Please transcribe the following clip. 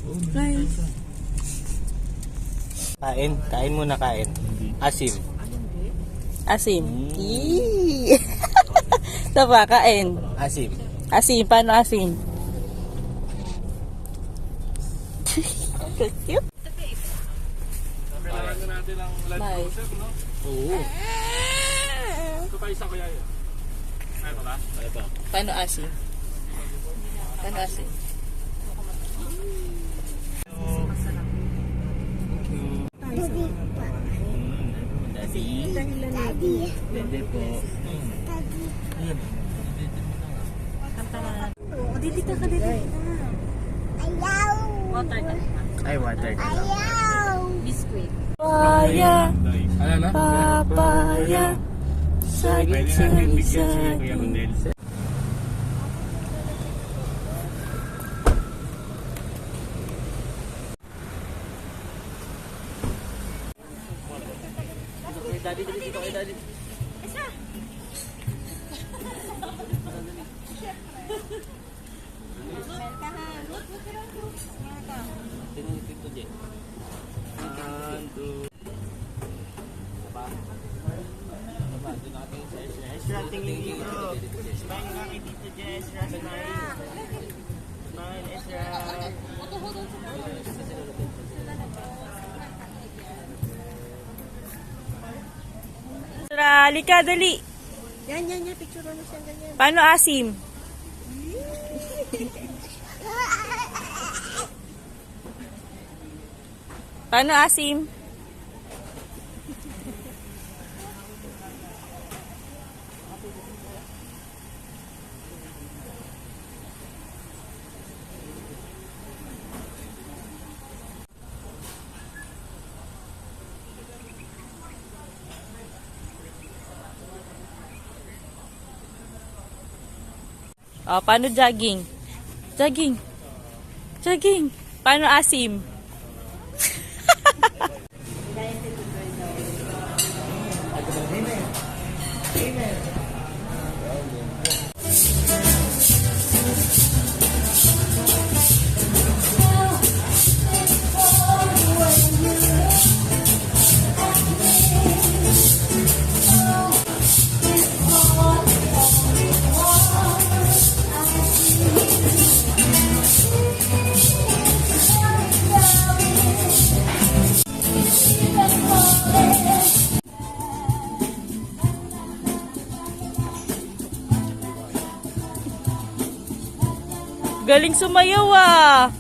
Nice. Kain muna kain. Asim. Asim. Eee. Taba, kain. Asim. Asim, paano asim? Cute. Kailangan natin ng blood Bye. pressure, no? Oo. Ito pa isa kuya yun. Ay, ba? Ay, ba? Paano asim? Paano asim? Dede po. Dili ka dili. Water ka. Ay, water ka lang. Biscuit. Papaya, Ano na? papaya. Pwede natin bigyan si Kuya Rondel. Daddy, dito kay daddy. Ito, Jen. 1, 2. Doon natin sa Ezra. Ezra, tingin dito. Smile nga kay Tito Jen. Ezra, smile. Smile, Ezra. Ezra, halika, dali. Yan, picture mo siya ganyan. Paano asim? Paano asim? Oh, paano jogging? Jogging. Jogging. Paano asim? Galing sumayaw ah.